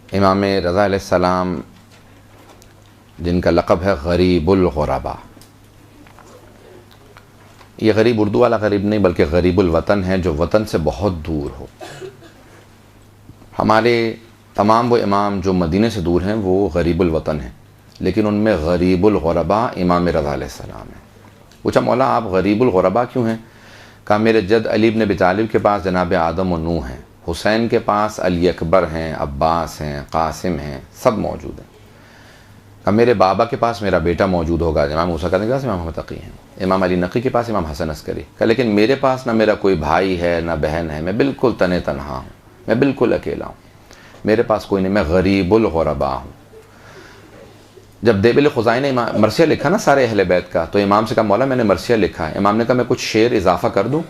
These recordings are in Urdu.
امام رضا علیہ السلام جن کا لقب ہے غریب الغرباء، یہ غریب اردو والا غریب نہیں بلکہ غریب الوطن ہے، جو وطن سے بہت دور ہو۔ ہمارے تمام وہ امام جو مدینے سے دور ہیں وہ غریب الوطن ہیں، لیکن ان میں غریب الغرباء امام رضا علیہ السلام ہیں۔ پوچھا مولا آپ غریب الغرباء کیوں ہیں؟ کہا میرے جد علی بن ابی طالب کے پاس جناب آدم و نوح ہیں، حسین کے پاس علی اکبر ہیں، عباس ہیں، قاسم ہیں، سب موجود ہیں۔ کہا میرے بابا کے پاس میرا بیٹا موجود ہوگا، امام موسیٰ کے پاس امام محمد تقی ہیں، امام علی نقی کے پاس امام حسن عسکری۔ کہا لیکن میرے پاس نہ میرا کوئی بھائی ہے نہ بہن ہے، میں بالکل تنہا ہوں، میں بالکل اکیلا ہوں، میرے پاس کوئی نہیں، میں غریب الغرباء ہوں۔ جب دیبل خزائی نے مرثیہ لکھا نا سارے اہل بیت کا، تو امام سے کہا مولا میں نے مرثیہ لکھا ہے۔ امام نے کہا میں کچھ شعر اضافہ کر دوں؟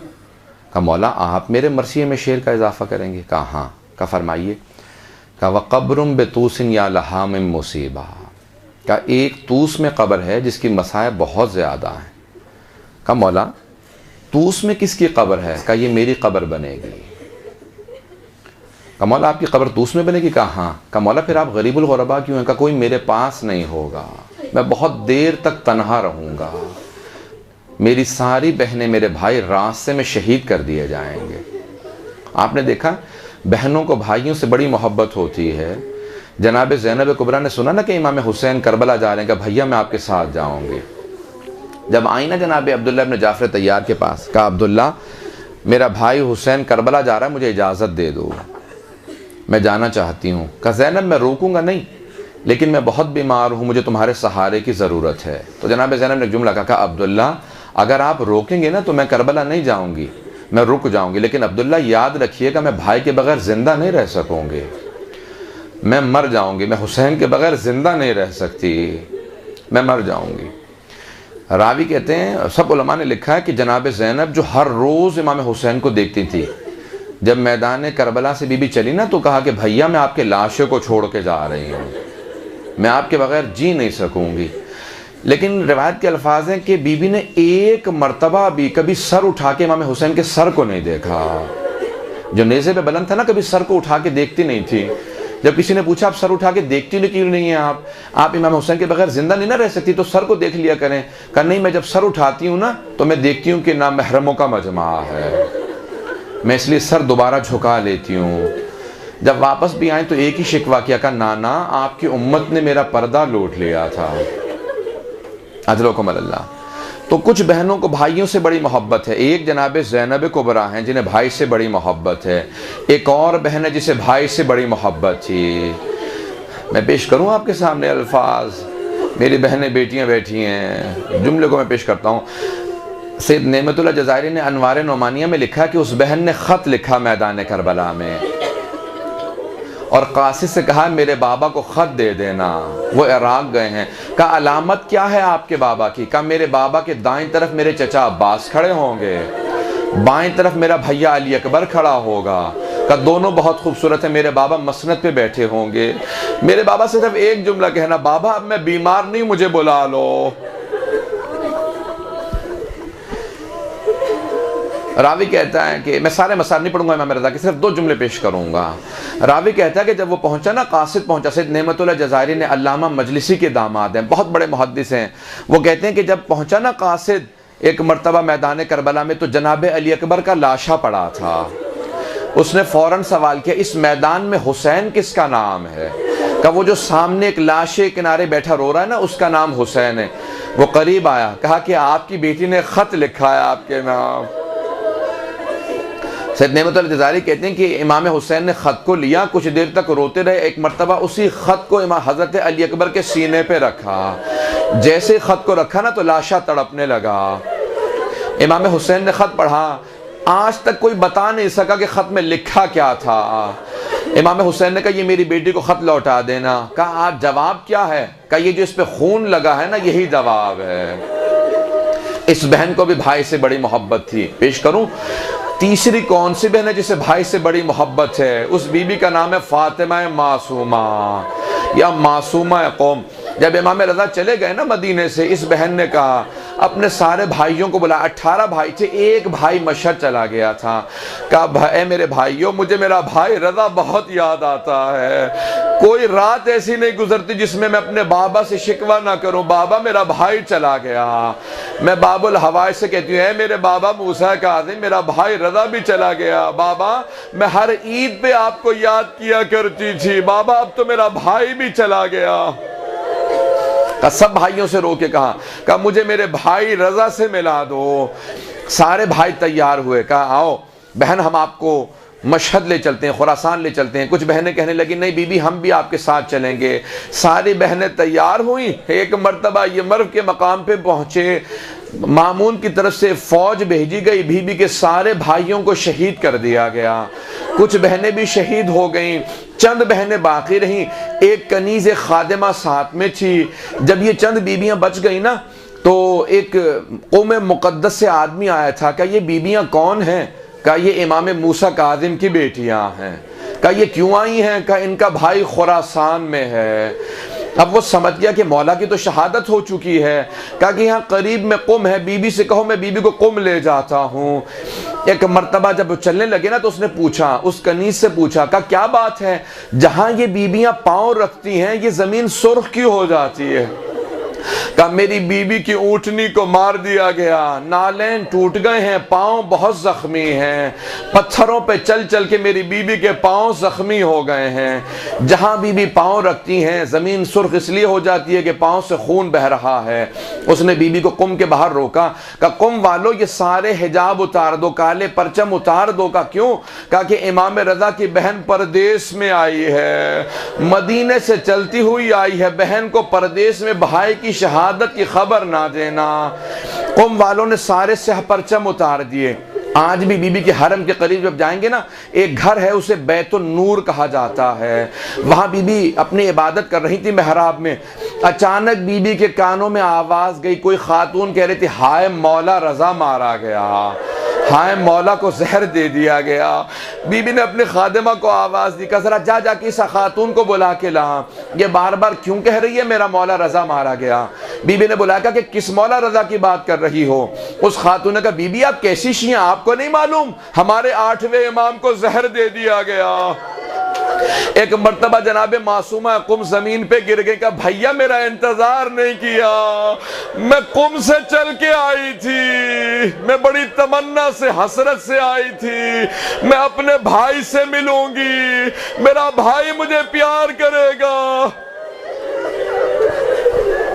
کہا مولا آپ میرے مرثیے میں شعر کا اضافہ کریں گے؟ کہا ہاں۔ کہا فرمائیے۔ کہا وَقَبْرٌ بِطُوسٍ يَا لَهَا مِن مُصِيبَةٍ، کہا ایک طوس میں قبر ہے جس کی مصائب بہت زیادہ ہیں۔ کہا مولا طوس میں کس کی قبر ہے؟ کہا یہ میری قبر بنے گی۔ کہا مولا آپ کی قبر طوس میں بنے گی؟ کہا ہاں۔ کہا مولا پھر آپ غریب الغرباء کیوں ہیں؟ کہا کوئی میرے پاس نہیں ہوگا، میں بہت دیر تک تنہا رہوں گا، میری ساری بہنیں میرے بھائی راستے میں شہید کر دیے جائیں گے۔ آپ نے دیکھا بہنوں کو بھائیوں سے بڑی محبت ہوتی ہے۔ جناب زینب کبریٰ نے سنا نا کہ امام حسین کربلا جا رہے ہیں، کہ بھیا میں آپ کے ساتھ جاؤں گی۔ جب آئی نا جناب عبداللہ ابن جعفر طیار کے پاس، کہا عبداللہ میرا بھائی حسین کربلا جا رہا ہے، مجھے اجازت دے دو، میں جانا چاہتی ہوں۔ کہا زینب میں روکوں گا نہیں، لیکن میں بہت بیمار ہوں، مجھے تمہارے سہارے کی ضرورت ہے۔ تو جناب زینب نے ایک جملہ کہا عبداللہ اگر آپ روکیں گے نا تو میں کربلا نہیں جاؤں گی، میں رک جاؤں گی، لیکن عبداللہ یاد رکھیے گا میں بھائی کے بغیر زندہ نہیں رہ سکوں گی، میں مر جاؤں گی، میں حسین کے بغیر زندہ نہیں رہ سکتی، میں مر جاؤں گی۔ راوی کہتے ہیں سب علماء نے لکھا ہے کہ جناب زینب جو ہر روز امام حسین کو دیکھتی تھی، جب میدان کربلا سے بی بی چلی نا تو کہا کہ بھیا میں آپ کے لاشے کو چھوڑ کے جا رہی ہوں، میں آپ کے بغیر جی نہیں سکوں گی۔ لیکن روایت کے الفاظ ہیں کہ بی بی نے ایک مرتبہ بھی کبھی سر اٹھا کے امام حسین کے سر کو نہیں دیکھا، جو نیزے پہ بلند تھا نا کبھی سر کو اٹھا کے دیکھتی نہیں تھی۔ جب کسی نے پوچھا آپ سر اٹھا کے دیکھتی کیوں نہیں ہیں آپ امام حسین کے بغیر زندہ نہیں نہ رہ سکتی، تو سر کو دیکھ لیا کریں۔ کہا نہیں میں جب سر اٹھاتی ہوں نا تو میں دیکھتی ہوں کہ نامحرموں کا مجمع ہے، میں اس لیے سر دوبارہ جھکا لیتی ہوں۔ جب واپس بھی آئیں تو ایک ہی شکوہ کیا، کہا نانا آپ کی امت نے میرا پردہ لوٹ لیا تھا، اجرکم اللہ۔ تو کچھ بہنوں کو بھائیوں سے بڑی محبت ہے، ایک جناب زینب کبریٰ ہیں جنہیں بھائی سے بڑی محبت ہے، ایک اور بہن ہے جسے بھائی سے بڑی محبت تھی۔ میں پیش کروں آپ کے سامنے الفاظ، میری بہنیں بیٹیاں بیٹھی ہیں، جملے کو میں پیش کرتا ہوں۔ سید نعمت اللہ جزائری نے انوار نعمانیہ میں لکھا کہ اس بہن نے خط لکھا میدان کربلا میں اور قاصد سے کہا میرے بابا کو خط دے دینا، وہ عراق گئے ہیں۔ کہا علامت کیا ہے آپ کے بابا کی؟ کہا میرے بابا کے دائیں طرف میرے چچا عباس کھڑے ہوں گے، بائیں طرف میرا بھیا علی اکبر کھڑا ہوگا، کہا دونوں بہت خوبصورت ہیں، میرے بابا مسند پہ بیٹھے ہوں گے۔ میرے بابا سے صرف ایک جملہ کہنا، بابا اب میں بیمار نہیں، مجھے بلا لو۔ راوی کہتا ہے کہ میں سارے مسائل نہیں پڑھوں گا امام رضا کے، صرف 2 جملے پیش کروں گا۔ راوی کہتا ہے کہ جب وہ پہنچا نا قاصد پہنچا، سید نعمت اللہ جزائری نے علامہ مجلسی کے داماد ہیں، بہت بڑے محدث ہیں، وہ کہتے ہیں کہ جب پہنچا نا قاصد ایک مرتبہ میدان کربلا میں تو جناب علی اکبر کا لاشا پڑا تھا۔ اس نے فوراً سوال کیا اس میدان میں حسین کس کا نام ہے؟ کہ وہ جو سامنے ایک لاش کنارے بیٹھا رو رہا ہے نا اس کا نام حسین ہے۔ وہ قریب آیا، کہا کہ آپ کی بیٹی نے خط لکھا ہے آپ کے نام۔ سید نعمت اللہ جزائری کہتے ہیں کہ امام حسین نے خط کو لیا، کچھ دیر تک روتے رہے، ایک مرتبہ اسی خط کو امام حضرت علی اکبر کے سینے پہ رکھا، جیسے خط کو رکھا نا تو لاشا تڑپنے لگا۔ امام حسین نے خط پڑھا، آج تک کوئی بتا نہیں سکا کہ خط میں لکھا کیا تھا۔ امام حسین نے کہا یہ میری بیٹی کو خط لوٹا دینا۔ کہا آپ جواب کیا ہے؟ کہا یہ جو اس پہ خون لگا ہے نا یہی جواب ہے۔ اس بہن کو بھی بھائی سے بڑی محبت تھی۔ پیش کروں تیسری کون سی بہن ہے جسے بھائی سے بڑی محبت ہے؟ اس بی بی کا نام ہے فاطمہ معصومہ یا معصومہ قوم۔ جب امام رضا چلے گئے نا مدینے سے، اس بہن نے کہا اپنے سارے بھائیوں کو بلایا، 18 بھائی تھے، ایک بھائی مشہد چلا گیا تھا، کہا اے میرے بھائیوں مجھے میرا بھائی رضا بہت یاد آتا ہے، کوئی رات ایسی نہیں گزرتی جس میں میں اپنے بابا سے شکوہ نہ کروں، بابا میرا بھائی چلا گیا۔ میں باب الحوائج سے کہتی ہوں اے میرے بابا موسیٰ کاظم میرا بھائی رضا بھی چلا گیا، بابا میں ہر عید پہ آپ کو یاد کیا کرتی تھی، بابا اب تو میرا بھائی بھی چلا گیا۔ سب بھائیوں سے رو کے کہا مجھے میرے بھائی رضا سے ملا دو۔ سارے بھائی تیار ہوئے، کہا آؤ بہن ہم آپ کو مشہد لے چلتے ہیں، خراسان لے چلتے ہیں۔ کچھ بہنیں کہنے لگی نہیں بی بی ہم بھی آپ کے ساتھ چلیں گے۔ ساری بہنیں تیار ہوئیں، ایک مرتبہ یہ مرو کے مقام پہ پہنچے، مامون کی طرف سے فوج بھیجی گئی، بی بی کے سارے بھائیوں کو شہید کر دیا گیا، کچھ بہنیں بھی شہید ہو گئیں، چند بہنیں باقی رہیں، ایک کنیز خادمہ ساتھ میں تھی۔ جب یہ چند بیویاں بچ گئیں نا تو ایک قوم مقدس سے آدمی آیا تھا، کہا یہ بیویاں کون ہیں؟ کہا یہ امام موسیٰ کاظم کی بیٹیاں ہیں۔ کہا یہ کیوں آئی ہیں؟ کہا ان کا بھائی خراسان میں ہے۔ اب وہ سمجھ گیا کہ مولا کی تو شہادت ہو چکی ہے، کہا کہ یہاں قریب میں قم ہے، بی بی سے کہو میں بی بی کو قم لے جاتا ہوں۔ ایک مرتبہ جب وہ چلنے لگے نا تو اس نے پوچھا، اس کنیز سے پوچھا، کہا کیا بات ہے جہاں یہ بیویاں پاؤں رکھتی ہیں یہ زمین سرخ کیوں ہو جاتی ہے؟ کہا میری بیوی کی اونٹنی کو مار دیا گیا، نالین ٹوٹ گئے ہیں، پاؤں بہت زخمی ہیں، پتھروں پہ چل چل کے میری بیوی کے پاؤں زخمی ہو گئے ہیں۔ جہاں بیوی پاؤں رکھتی ہیں زمین سرخ اس لیے ہو جاتی ہے کہ پاؤں سے خون بہ رہا ہے۔ اس نے بیوی کو قم کے باہر روکا، کہا قم والو یہ سارے حجاب اتار دو، کالے پرچم اتار دو۔ کہا کیوں؟ کہا کہ امام رضا کی بہن پردیس میں آئی ہے، مدینے سے چلتی ہوئی آئی ہے، بہن کو پردیس میں بھائی کی شہادت کی خبر نہ دینا۔ قوم والوں نے سارے سہ پرچم اتار دیے۔ آج بھی بی بی کے حرم کے قریب جب جائیں گے نا ایک گھر ہے اسے بیت النور کہا جاتا ہے، وہاں بی بی اپنی عبادت کر رہی تھی محراب میں، اچانک بی بی کے کانوں میں آواز گئی، کوئی خاتون کہہ رہی تھی ہائے مولا رضا مارا گیا، ہائے مولا کو زہر دے دیا گیا۔ بی بی نے اپنے خادمہ کو آواز دی، کہا ذرا جا کے اس خاتون کو بلا کے لا، یہ بار بار کیوں کہہ رہی ہے میرا مولا رضا مارا گیا؟ بی بی نے بلایا، کہا کہ کس مولا رضا کی بات کر رہی ہو؟ اس خاتون نے کہا بی بی آپ کیسی شیعہ، آپ کو نہیں معلوم ہمارے 8ویں امام کو زہر دے دیا گیا۔ ایک مرتبہ جناب معصومہ قم زمین پہ گر گئے، کہا بھیا میرا انتظار نہیں کیا، میں قم سے چل کے آئی تھی، میں بڑی تمنا سے حسرت سے آئی تھی، میں اپنے بھائی سے ملوں گی، میرا بھائی مجھے پیار کرے گا۔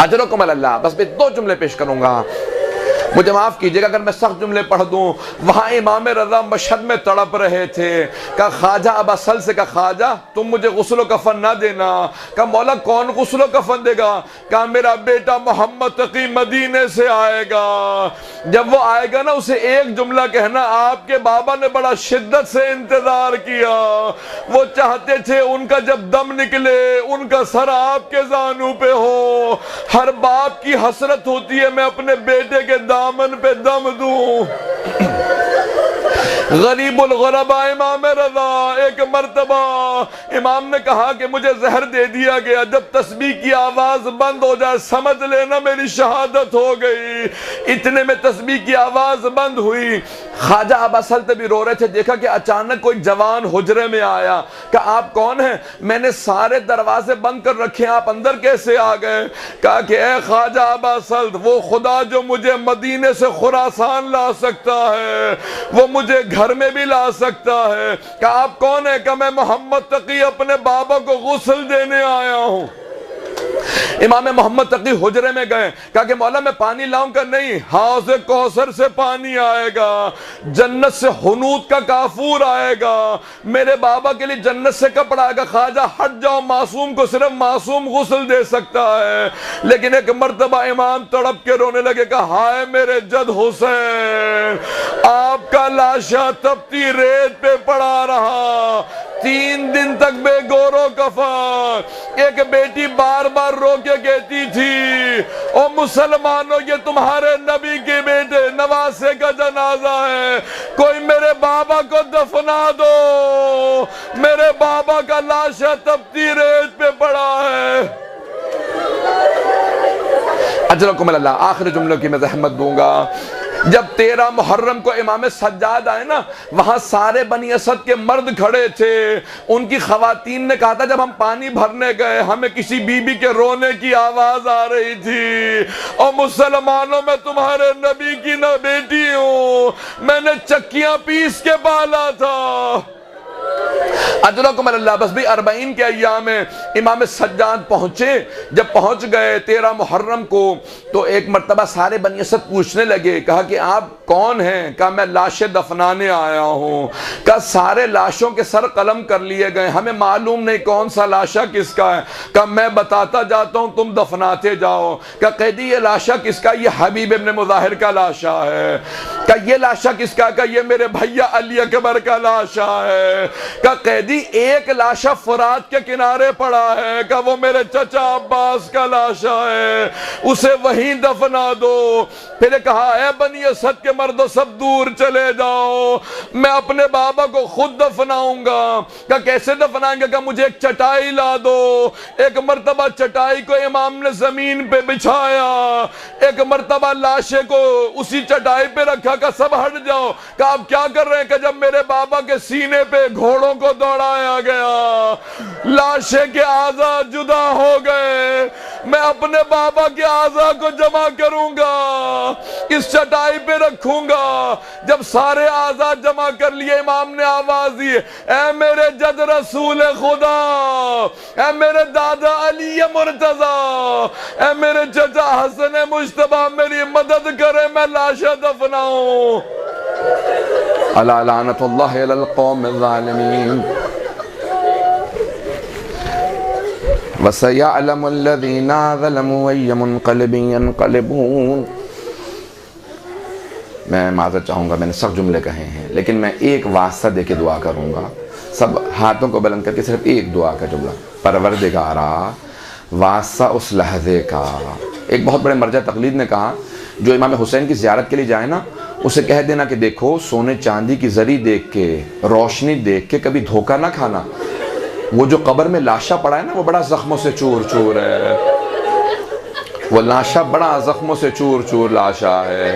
اجرکم اللہ، بس میں 2 جملے پیش کروں گا، مجھے معاف کیجئے گا اگر میں سخت جملے پڑھ دوں۔ وہاں امام رضا مشہد میں تڑپ رہے تھے، کہا خواجہ ابا سل سے، کہا خواجہ تم مجھے غسل و کفن نہ دینا۔ کہا مولا کون غسل و کفن دے گا؟ کہا میرا بیٹا محمد تقی مدینے سے آئے گا، جب وہ آئے گا نا اسے ایک جملہ کہنا، آپ کے بابا نے بڑا شدت سے انتظار کیا، وہ چاہتے تھے ان کا جب دم نکلے ان کا سر آپ کے زانوں پہ ہو، ہر باپ کی حسرت ہوتی ہے میں اپنے بیٹے کے دامن پہ دم دوں۔ غریب الغرباء امام رضا، ایک مرتبہ امام نے کہا کہ مجھے زہر دے دیا گیا، جب تسبیح کی آواز بند ہو جائے سمجھ لینا میری شہادت ہو گئی۔ اتنے میں تسبیح کی آواز بند ہوئی، خواجہ ابا سلط بھی رو رہے تھے، دیکھا کہ اچانک کوئی جوان حجرے میں آیا، کہا آپ کون ہیں؟ میں نے سارے دروازے بند کر رکھے آپ اندر کیسے آ گئے؟ کہا کہ اے خواجہ ابا سلط، وہ خدا جو مجھے مدینے سے خراسان لا سکتا ہے وہ مجھے گھر میں بھی لا سکتا ہے۔ کہا آپ کون ہیں؟ کہ میں محمد تقی اپنے بابا کو غسل دینے آیا ہوں۔ امام محمد تقی حجرے میں گئے، کہا کہ مولا میں پانی لاؤں گا؟ نہیں، حوض کوثر سے پانی آئے گا، جنت سے حنوط کا کافور آئے گا، میرے بابا کے لیے جنت سے کپڑا آئے گا۔ خواجہ ہٹ جاؤ، معصوم کو صرف معصوم غسل دے سکتا ہے۔ لیکن ایک مرتبہ امام تڑپ کے رونے لگے، کہا ہائے میرے جد حسین، آپ کا لاشا تپتی ریت پہ پڑا رہا، 3 دن تک بے گور و کفن۔ ایک بیٹی بار بار رو کے کہتی تھی او مسلمانوں یہ تمہارے نبی کے بیٹے نواسے کا جنازہ ہے، کوئی میرے بابا کو دفنا دو، میرے بابا کا لاشا تپتی ریت پہ پڑا ہے۔ اجرکم اللہ۔ آخر جملوں کی میں زحمت دوں گا، جب 13 محرم کو امام سجاد آئے نا، وہاں سارے بنی اسد کے مرد کھڑے تھے، ان کی خواتین نے کہا تھا جب ہم پانی بھرنے گئے ہمیں کسی بی بی کے رونے کی آواز آ رہی تھی، اور مسلمانوں میں تمہارے نبی کی نہ بیٹی ہوں، میں نے چکیاں پیس کے پالا تھا۔ اجرکم اللہ۔ بس بھی 40 کے ایام میں امام سجاد پہنچے، جب پہنچ گئے 13 محرم کو تو ایک مرتبہ سارے بنی اسد پوچھنے لگے، کہا کہ آپ کون ہیں؟ کہا میں لاشیں دفنانے آیا ہوں۔ کہا سارے لاشوں کے سر قلم کر لیے گئے، ہمیں معلوم نہیں کون سا لاشا کس کا ہے۔ کہا میں بتاتا جاتا ہوں تم دفناتے جاؤ۔ کہا قیدی یہ لاشا کس کا؟ یہ حبیب ابن مظاہر کا لاشا ہے۔ کہا یہ لاشا کس کا؟ کہا یہ میرے بھیا علی اکبر کا لاشا ہے۔ کہا قیدی ایک لاشا فرات کے کنارے پڑا ہے، کہا وہ میرے چچا عباس کا لاشا ہے، اسے وہیں دفنا دو۔ پھر کہا اے بنی اسد کے مردوں سب دور چلے جاؤ، میں اپنے بابا کو خود دفناؤں گا۔ کہا کیسے دفنائیں گے؟ کہا مجھے ایک چٹائی لا دو۔ ایک مرتبہ چٹائی کو امام نے زمین پہ بچھایا، ایک مرتبہ لاشے کو اسی چٹائی پہ رکھا، کہا سب ہٹ جاؤ۔ کہا آپ کیا کر رہے ہیں؟ کہ جب میرے بابا کے سینے پہ گھوڑوں کو دوڑایا گیا، لاشیں کے اعضاء جدا ہو گئے، میں اپنے بابا کے اعضاء کو جمع کروں گا، اس چٹائی پہ رکھوں گا۔ جب سارے اعضاء جمع کر لیے، امام نے آواز دی، اے میرے جد رسول خدا، اے میرے دادا علی مرتضیٰ، اے میرے چچا حسن مجتبیٰ، میری مدد کرے میں لاشیں دفناؤں۔ الا لعنت اللہ علی القوم الظالمین۔ وَسَيَعْلَمُ الَّذِينَ ظَلَمُوا أَيَّ مُنْقَلِبٍ يَنْقَلِبُونَ۔ میں معذرت چاہوں گا، میں نے سخت جملے کہے ہیں، لیکن میں ایک واسطہ دے کے دعا کروں گا، سب ہاتھوں کو بلند کر کے صرف ایک دعا کا جملہ۔ پروردگارا، واسطہ اس لحظے کا۔ ایک بہت بڑے مرجع تقلید نے کہا جو امام حسین کی زیارت کے لیے جائے نا، اسے کہہ دینا کہ دیکھو سونے چاندی کی زری دیکھ کے، روشنی دیکھ کے کبھی دھوکہ نہ کھانا، وہ جو قبر میں لاشا پڑا ہے نا وہ بڑا زخموں سے چور چور ہے، وہ لاشا بڑا زخموں سے چور چور لاشا ہے۔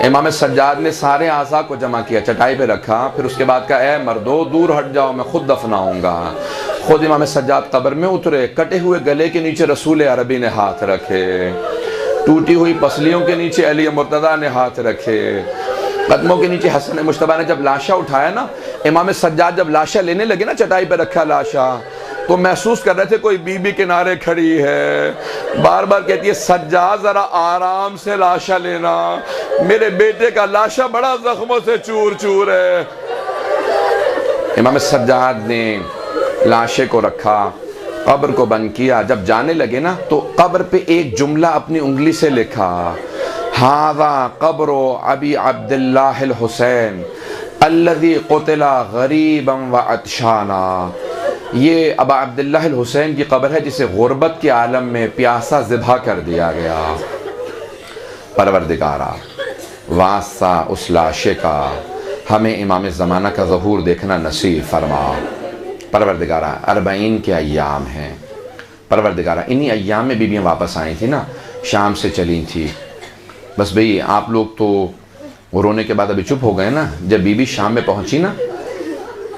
امام سجاد نے سارے اعضاء کو جمع کیا، چٹائی پہ رکھا، پھر اس کے بعد کہا اے مردو دور ہٹ جاؤ، میں خود دفناؤں گا۔ خود امام سجاد قبر میں اترے، کٹے ہوئے گلے کے نیچے رسول عربی نے ہاتھ رکھے، ٹوٹی ہوئی پسلیوں کے نیچے علی مرتضیٰ نے ہاتھ رکھے، قدموں کے نیچے حسن مجتبیٰ نے جب لاشا اٹھایا نا، امام سجاد جب لاشا لینے لگے نا، چٹائی پہ رکھا لاشا، تو محسوس کر رہے تھے کوئی بی بی کنارے کھڑی ہے، بار بار کہتی ہے سجاد ذرا آرام سے لاشا لینا، میرے بیٹے کا لاشا بڑا زخموں سے چور چور ہے۔ امام سجاد نے لاشے کو رکھا، قبر کو بند کیا، جب جانے لگے نا تو قبر پہ ایک جملہ اپنی انگلی سے لکھا، ھذا قبر ابی عبداللہ الحسین الذی قتل غریبا وعطشانا۔ یہ ابا عبداللہ الحسین کی قبر ہے جسے غربت کے عالم میں پیاسا ذبح کر دیا گیا۔ پروردگارا، واسطہ اس لاشے کا، ہمیں امام زمانہ کا ظہور دیکھنا نصیب فرما۔ پروردگارا، 40 کے ایام ہیں، پروردگارا انہی ایام میں بیویاں واپس آئی تھی نا، شام سے چلی تھی۔ بس بھئی آپ لوگ تو رونے کے بعد ابھی چپ ہو گئے نا، جب بی بی شام میں پہنچی نا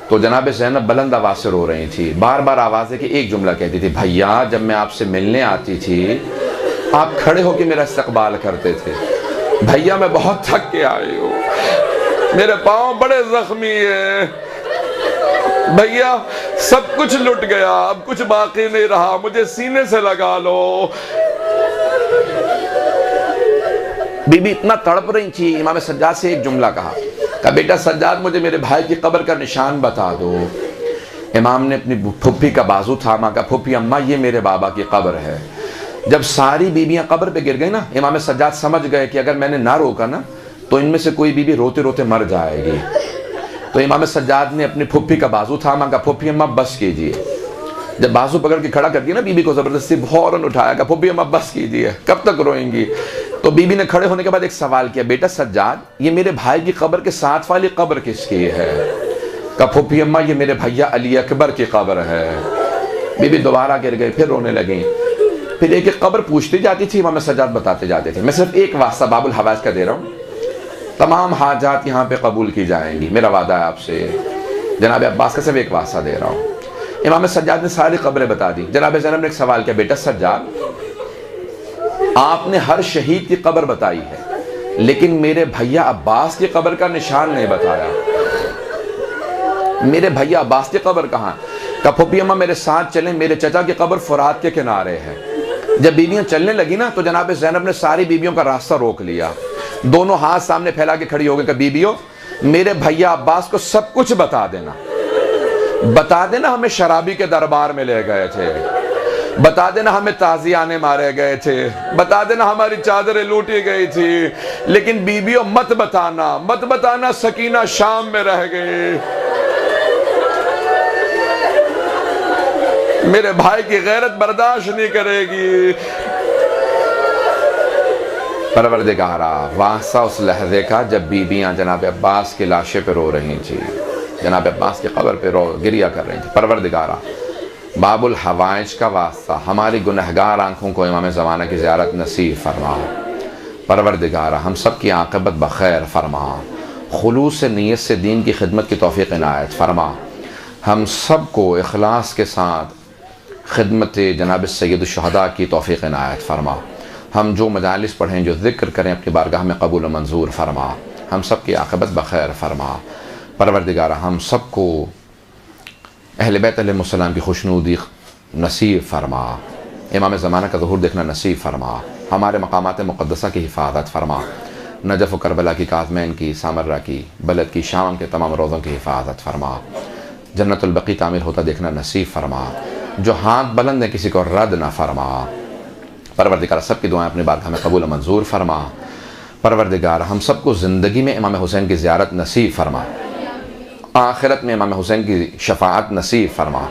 تو جناب زینب بلند آواز سے رو رہی تھی، بار بار آواز ہے کہ ایک جملہ کہتی تھی، بھیا جب میں آپ سے ملنے آتی تھی آپ کھڑے ہو کے میرا استقبال کرتے تھے، بھیا میں بہت تھک کے آئی ہوں، میرے پاؤں بڑے زخمی ہیں، بھیا سب کچھ لٹ گیا، اب کچھ باقی نہیں رہا، مجھے سینے سے لگا لو۔ بی بی اتنا تڑپ رہی تھی، امام سجاد سے ایک جملہ کہا بیٹا سجاد مجھے میرے بھائی کی قبر کا نشان بتا دو۔ امام نے اپنی پھپھی کا بازو تھاما، کہا پھپھی اماں یہ میرے بابا کی قبر ہے۔ جب ساری بیویاں قبر پہ گر گئی نا، امام سجاد سمجھ گئے کہ اگر میں نے نہ روکا نا تو ان میں سے کوئی بیوی روتے روتے مر جائے گی، تو امام سجاد نے اپنی پھپھی کا بازو تھاما، کہا پھپھی اماں بس کیجئے۔ جب بازو پکڑ کے کھڑا کر دیا نا بیوی کو زبردستی، فوراً اٹھایا، کہا پھپھی اماں بس کیجئے، کب تک روئیں گی؟ تو بی بی نے کھڑے ہونے کے بعد ایک سوال کیا، بیٹا سجاد یہ میرے بھائی کی قبر کے ساتھ والی قبر کس کی ہے؟ کہا پھپھی اماں یہ میرے بھیا علی اکبر کی قبر ہے۔ بی بی دوبارہ گر گئی، پھر رونے لگیں۔ پھر ایک ایک قبر پوچھتی جاتی تھی، امام سجاد بتاتے جاتے تھے۔ میں صرف ایک واسطہ باب الحوائج کا دے رہا ہوں، تمام حاجات یہاں پہ قبول کی جائیں گی، میرا وعدہ ہے آپ سے۔ جناب عباس کا صرف ایک واسطہ دے رہا ہوں۔ امام سجاد نے ساری قبریں بتا دی۔ جناب زینب نے ایک سوال کیا، بیٹا سجاد آپ نے ہر شہید کی قبر بتائی ہے لیکن میرے بھیا عباس کی قبر کا نشان نہیں بتایا، میرے بھیا عباس کی قبر کہاں؟ کہ پھوپھی اماں میرے ساتھ چلیں، میرے چچا کی قبر فرات کے کنارے ہے۔ جب بیویاں چلنے لگی نا تو جناب زینب نے ساری بیویوں کا راستہ روک لیا، دونوں ہاتھ سامنے پھیلا کے کھڑی ہو گئی کہ بیویوں میرے بھیا عباس کو سب کچھ بتا دینا، بتا دینا ہمیں شرابی کے دربار میں لے گئے تھے، بتا دینا ہمیں تازیانے مارے گئے تھے، بتا دینا ہماری چادریں لوٹی گئی تھی، لیکن بیویوں مت بتانا سکینہ شام میں رہ گئی، میرے بھائی کی غیرت برداشت نہیں کرے گی۔ پروردگارا واسطہ اس لحظے کا جب بیویاں جناب عباس کی لاشیں پہ رو رہی تھی، جناب عباس کی قبر پہ گریہ کر رہی تھی۔ پروردگارا باب الحوائج کا واسطہ ہماری گنہگار آنکھوں کو امام زمانہ کی زیارت نصیب فرما۔ پروردگارا ہم سب کی عاقبت بخیر فرما، خلوص نیت سے دین کی خدمت کی توفیق عنایت فرما، ہم سب کو اخلاص کے ساتھ خدمت جناب سید الشہداء کی توفیق عنایت فرما، ہم جو مجالس پڑھیں جو ذکر کریں اپنی بارگاہ میں قبول و منظور فرما، ہم سب کی عاقبت بخیر فرما۔ پروردگارہ ہم سب کو اہل بیت علیہ السلام کی خوشنودی نصیب فرما، امام زمانہ کا ظہور دیکھنا نصیب فرما، ہمارے مقامات مقدسہ کی حفاظت فرما، نجف و کربلا کی، کاظمین کی، سامرہ کی، بلد کی، شام کے تمام روضوں کی حفاظت فرما، جنت البقیع تعمیر ہوتا دیکھنا نصیب فرما، جو ہاتھ بلند ہیں کسی کو رد نہ فرما۔ پروردگار سب کی دعائیں اپنی بارگاہ میں قبول و منظور فرما۔ پروردگار ہم سب کو زندگی میں امام حسین کی زیارت نصیب فرما، آخرت میں امام حسین کی شفاعت نصیب فرما۔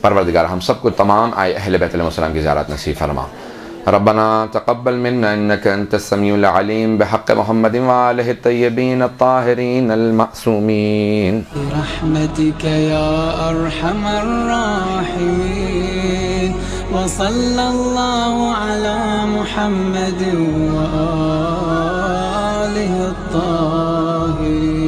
پروردگار ہم سب کو تمام اہل بیت علیہ السلام کی زیارت نصیب فرما۔ ربنا تقبل منا انك انت السميع العليم بحق محمد وآله الطيبين الطاهرين المعصومين برحمتك يا ارحم الراحمين وصلى الله على محمد وآله الطاهرين